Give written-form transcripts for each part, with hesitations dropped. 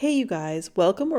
Hey you guys, welcome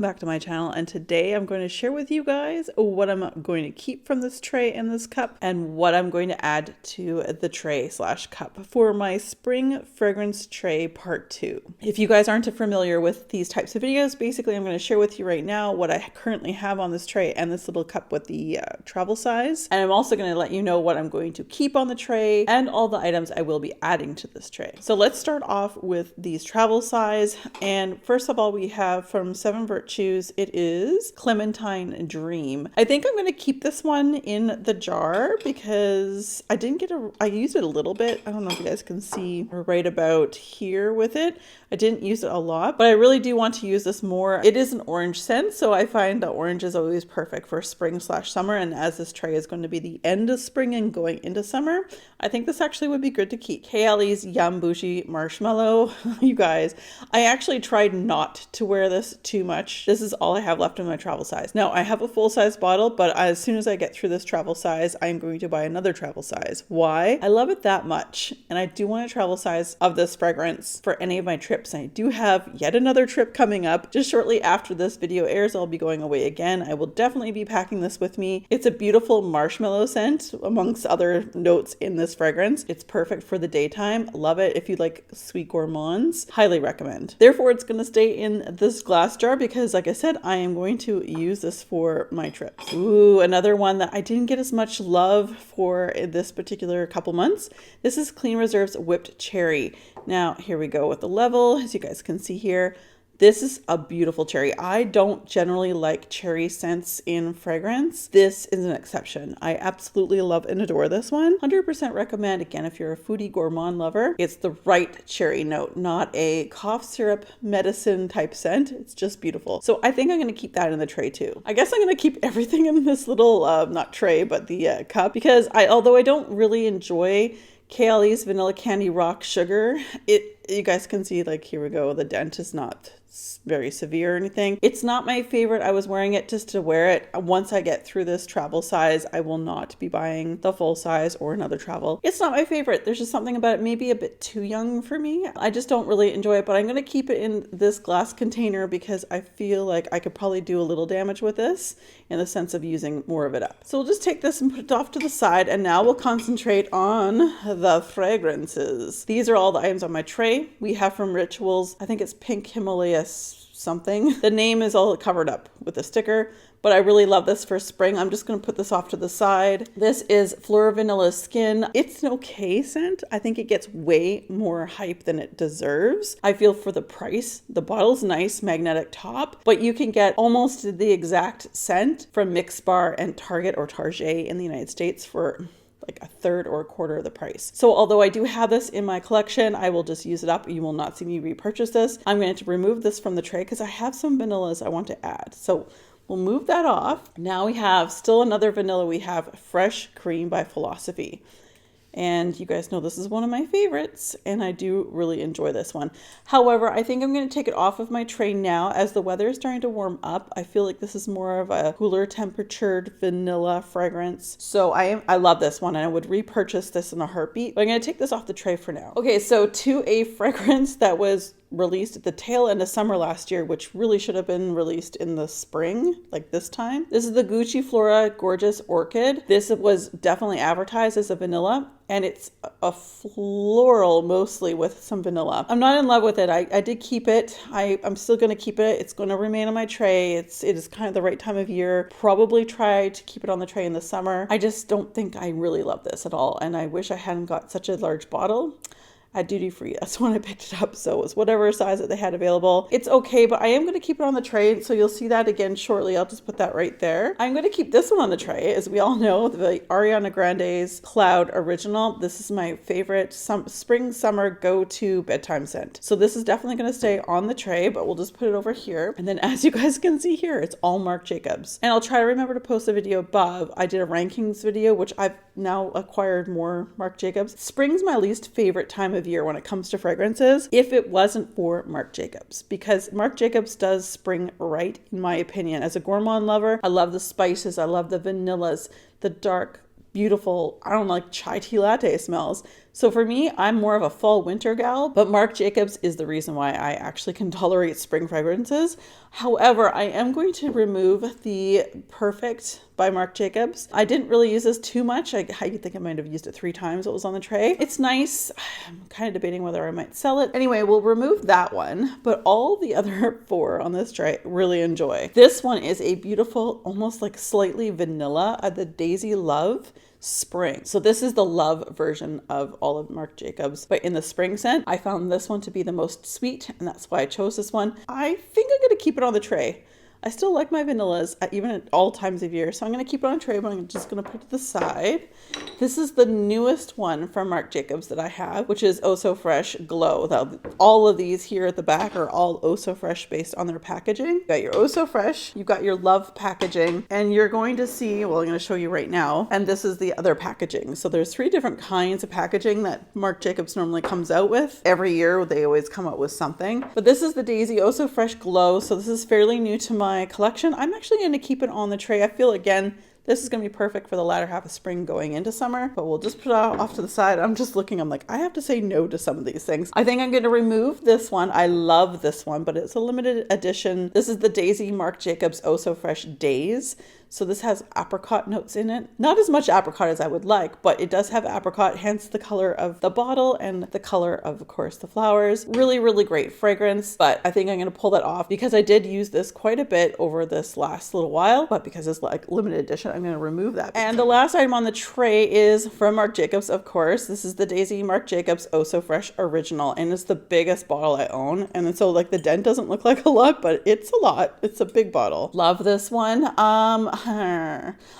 back to my channel, and today I'm going to share with you guys what I'm going to keep from this tray and this cup and what I'm going to add to the tray slash cup for my spring fragrance tray part 2. If you guys aren't familiar with these types of videos, basically I'm going to share with you right now what I currently have on this tray and this little cup with the travel size, and I'm also going to let you know what I'm going to keep on the tray and all the items I will be adding to this tray. So let's start off with these travel size, and first of all, we have from Seven Virtues, it is Clementine Dream. I think I'm going to keep this one in the jar because I used it a little bit. I don't know if you guys can see right about here with it. I didn't use it a lot, but I really do want to use this more. It is an orange scent, so I find that orange is always perfect for spring slash summer, and as this tray is going to be the end of spring and going into summer, I think this actually would be good to keep. Kayali's Yum Bougie Marshmallow. You guys, I actually tried not to wear this too much. This is all I have left in my travel size. Now, I have a full-size bottle, but as soon as I get through this travel size, I'm going to buy another travel size. Why? I love it that much, and I do want a travel size of this fragrance for any of my trips. And I do have yet another trip coming up. Just shortly after this video airs, I'll be going away again. I will definitely be packing this with me. It's a beautiful marshmallow scent amongst other notes in this fragrance. It's perfect for the daytime. Love it if you like sweet gourmands. Highly recommend. Therefore, it's going to stay in this glass jar because, like I said, I am going to use this for my trips. Ooh, another one that I didn't get as much love for in this particular couple months. This is Clean Reserve's Whipped Cherry. Now, here we go with the level. As you guys can see here, this is a beautiful cherry. I don't generally like cherry scents in fragrance. This is an exception. I absolutely love and adore this one. 100% recommend. Again, if you're a foodie gourmand lover, it's the right cherry note, not a cough syrup medicine type scent. It's just beautiful. So I think I'm going to keep that in the tray too. I guess I'm going to keep everything in this little, not tray, but the cup, because although I don't really enjoy Kayali's Vanilla Candy Rock Sugar, you guys can see, like, here we go, the dent is not very severe or anything. It's not my favorite. I was wearing it just to wear it. Once I get through this travel size, I will not be buying the full size or another travel. It's not my favorite. There's just something about it, maybe a bit too young for me. I just don't really enjoy it, but I'm going to keep it in this glass container because I feel like I could probably do a little damage with this in the sense of using more of it up. So we'll just take this and put it off to the side, and now we'll concentrate on the fragrances. These are all the items on my tray. We have from Rituals, I think it's Pink Himalaya something. The name is all covered up with a sticker, but I really love this for spring. I'm just going to put this off to the side. This is Fleur Vanilla Skin. It's an okay scent. I think it gets way more hype than it deserves. I feel for the price. The bottle's nice, magnetic top, but you can get almost the exact scent from Mix Bar and Target or Target in the United States for like a third or a quarter of the price. So although I do have this in my collection, I will just use it up. You will not see me repurchase this. I'm going to remove this from the tray because I have some vanillas I want to add. So we'll move that off. Now we have still another vanilla. We have Fresh Cream by Philosophy. And you guys know this is one of my favorites, and I do really enjoy this one. However, I think I'm going to take it off of my tray now as the weather is starting to warm up. I feel like this is more of a cooler temperatured vanilla fragrance. So I love this one, and I would repurchase this in a heartbeat, but I'm going to take this off the tray for now. Okay, so to a fragrance that was released at the tail end of summer last year, which really should have been released in the spring, like this time. This is the Gucci Flora Gorgeous Orchid. This was definitely advertised as a vanilla, and it's a floral mostly with some vanilla. I'm not in love with it. I did keep it. I'm still going to keep it. It's going to remain on my tray. It is kind of the right time of year. Probably try to keep it on the tray in the summer. I just don't think I really love this at all, and I wish I hadn't got such a large bottle at duty free. That's when I picked it up. So it was whatever size that they had available. It's okay, but I am going to keep it on the tray. So you'll see that again shortly. I'll just put that right there. I'm going to keep this one on the tray. As we all know, the Ariana Grande's Cloud Original. This is my favorite spring, summer go-to bedtime scent. So this is definitely going to stay on the tray, but we'll just put it over here. And then as you guys can see here, it's all Marc Jacobs. And I'll try to remember to post a video above. I did a rankings video, which I've now acquired more Marc Jacobs. Spring's my least favorite time of year when it comes to fragrances, if it wasn't for Marc Jacobs, because Marc Jacobs does spring right, in my opinion. As a gourmand lover, I love the spices, I love the vanillas, the dark, beautiful, I don't like chai tea latte smells. So for me, I'm more of a fall winter gal, but Marc Jacobs is the reason why I actually can tolerate spring fragrances. However, I am going to remove the Perfect by Marc Jacobs. I didn't really use this too much. I think I might have used it 3 times. It was on the tray. It's nice. I'm kind of debating whether I might sell it. Anyway, we'll remove that one, but all the other 4 on this tray really enjoy. This one is a beautiful, almost like slightly vanilla, the Daisy Love Spring. So this is the love version of all of Marc Jacobs, but in the spring scent. I found this one to be the most sweet, and that's why I chose this one. I think I'm going to keep it on the tray. I still like my vanillas, even at all times of year. So I'm going to keep it on a tray, but I'm just going to put it to the side. This is the newest one from Marc Jacobs that I have, which is Oh So Fresh Glow. All of these here at the back are all Oh So Fresh based on their packaging. You got your Oh So Fresh, you've got your Love packaging, and you're going to see, well, I'm going to show you right now, and this is the other packaging. So there's 3 different kinds of packaging that Marc Jacobs normally comes out with. Every year they always come out with something. But this is the Daisy Oh So Fresh Glow. So this is fairly new to my collection. I'm actually going to keep it on the tray. I feel, again, this is going to be perfect for the latter half of spring going into summer, but we'll just put it off to the side. I'm just looking, I'm like, I have to say no to some of these things. I think I'm going to remove this one. I love this one, but it's a limited edition. This is the Daisy Marc Jacobs Oh So Fresh Days. So this has apricot notes in it. Not as much apricot as I would like, but it does have apricot, hence the color of the bottle and the color of course, the flowers. Really, really great fragrance, but I think I'm going to pull that off because I did use this quite a bit over this last little while, but because it's like limited edition, I'm going to remove that. And the last item on the tray is from Marc Jacobs, of course. This is the Daisy Marc Jacobs Oh So Fresh Original, and it's the biggest bottle I own. And so like the dent doesn't look like a lot, but it's a lot. It's a big bottle. Love this one.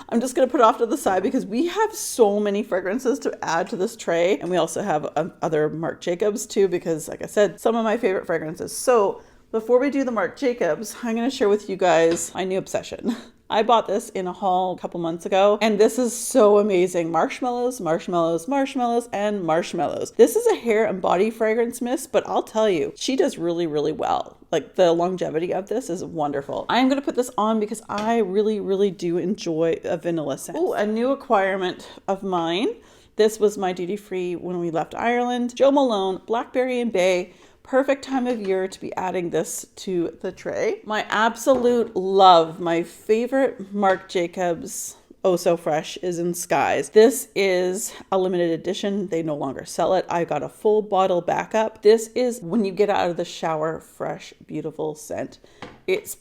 I'm just going to put it off to the side because we have so many fragrances to add to this tray. And we also have other Marc Jacobs too, because like I said, some of my favorite fragrances. So before we do the Marc Jacobs, I'm going to share with you guys my new obsession. I bought this in a haul a couple months ago, and this is so amazing. Marshmallows, marshmallows, marshmallows, and marshmallows. This is a hair and body fragrance mist, but I'll tell you, she does really, really well. Like the longevity of this is wonderful. I'm going to put this on because I really, really do enjoy a vanilla scent. Oh, a new acquirement of mine. This was my duty-free when we left Ireland. Jo Malone, Blackberry and Bay. Perfect time of year to be adding this to the tray. My absolute love, my favorite Marc Jacobs Oh So Fresh is in Skies. This is a limited edition. They no longer sell it. I got a full bottle backup. This is when you get out of the shower, fresh, beautiful scent. It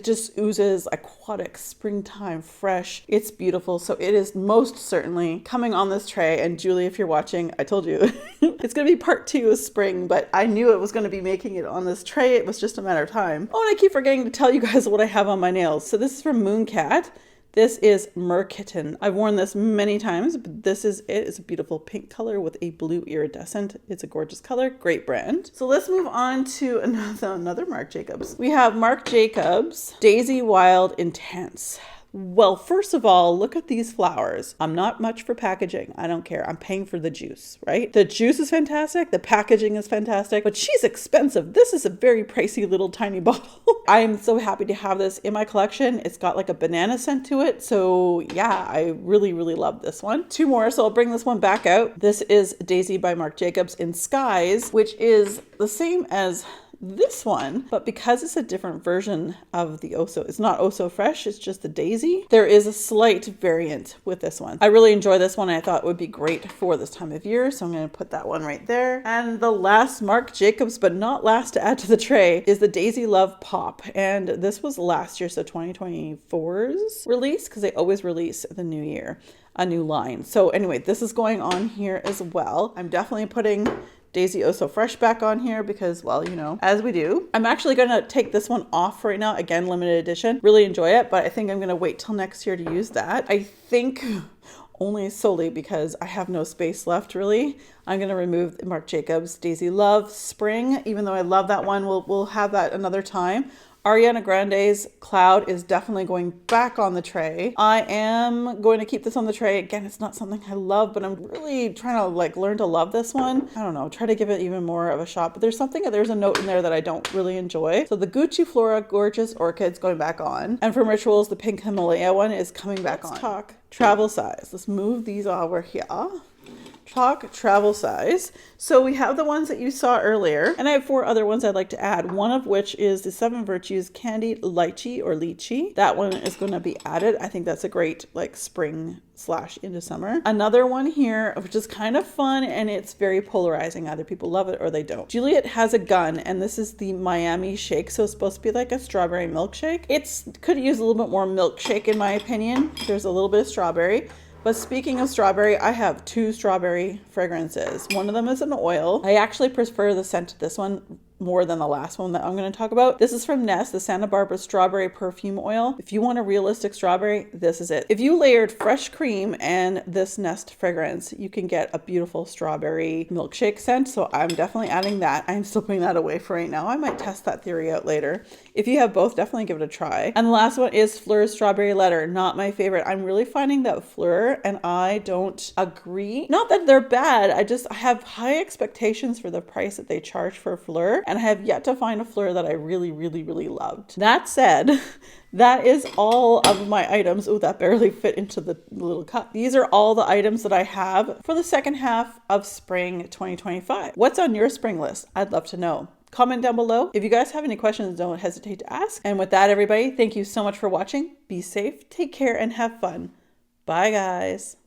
just oozes aquatic, springtime, fresh. It's beautiful. So it is most certainly coming on this tray. And Julie, if you're watching, I told you it's going to be part 2 of spring, but I knew it was going to be making it on this tray. It was just a matter of time. Oh, and I keep forgetting to tell you guys what I have on my nails. So this is from Mooncat. This is Merkitten. I've worn this many times, but this is it. It's a beautiful pink color with a blue iridescent. It's a gorgeous color, great brand. So let's move on to another Marc Jacobs. We have Marc Jacobs Daisy Wild Intense. Well, first of all, look at these flowers. I'm not much for packaging. I don't care. I'm paying for the juice, right? The juice is fantastic. The packaging is fantastic, but she's expensive. This is a very pricey little tiny bottle. I am so happy to have this in my collection. It's got like a banana scent to it. So yeah, I really, really love this one. 2 more, so I'll bring this one back out. This is Daisy by Marc Jacobs in Skies, which is the same as this one, but because it's a different version of the Oso, it's not Oso Fresh, it's just the Daisy. There is a slight variant with this one. I really enjoy this one. I thought it would be great for this time of year, so I'm going to put that one right there. And the last Marc Jacobs, but not last to add to the tray, is the Daisy Love Pop. And this was last year, so 2024's release, because they always release the new year, a new line. So anyway, this is going on here as well. I'm definitely putting Daisy Oh So Fresh back on here because, well, you know, as we do. I'm actually going to take this one off right now. Again, limited edition. Really enjoy it, but I think I'm going to wait till next year to use that. I think only solely because I have no space left, really. I'm going to remove Marc Jacobs Daisy Love Spring, even though I love that one. We'll have that another time. Ariana Grande's Cloud is definitely going back on the tray. I am going to keep this on the tray. Again, it's not something I love, but I'm really trying to like learn to love this one. I don't know, try to give it even more of a shot, but there's a note in there that I don't really enjoy. So the Gucci Flora Gorgeous Orchids going back on. And from Rituals, the Pink Himalaya one is coming back on. Let's talk travel size. Let's move these over here. talk travel size. So we have the ones that you saw earlier, and I have 4 other ones I'd like to add, one of which is the 7 Virtues Candied Lychee or Lychee. That one is going to be added. I think that's a great like spring / into summer. Another one here, which is kind of fun, and it's very polarizing. Either people love it or they don't. Juliet has a gun, and this is the Miami Shake. So it's supposed to be like a strawberry milkshake. It's could use a little bit more milkshake in my opinion. There's a little bit of strawberry. But speaking of strawberry, I have 2 strawberry fragrances. One of them is an oil. I actually prefer the scent to this one more than the last one that I'm going to talk about. This is from Nest, the Santa Barbara Strawberry Perfume Oil. If you want a realistic strawberry, this is it. If you layered fresh cream and this Nest fragrance, you can get a beautiful strawberry milkshake scent. So I'm definitely adding that. I'm still putting that away for right now. I might test that theory out later. If you have both, definitely give it a try. And the last one is Fleur's Strawberry Letter. Not my favorite. I'm really finding that Fleur and I don't agree. Not that they're bad. I have high expectations for the price that they charge for Fleur. And I have yet to find a Fleur that I really, really, really loved. That said, that is all of my items. Oh, that barely fit into the little cup. These are all the items that I have for the second half of spring 2025. What's on your spring list? I'd love to know. Comment down below. If you guys have any questions, don't hesitate to ask. And with that, everybody, thank you so much for watching. Be safe, take care, and have fun. Bye, guys.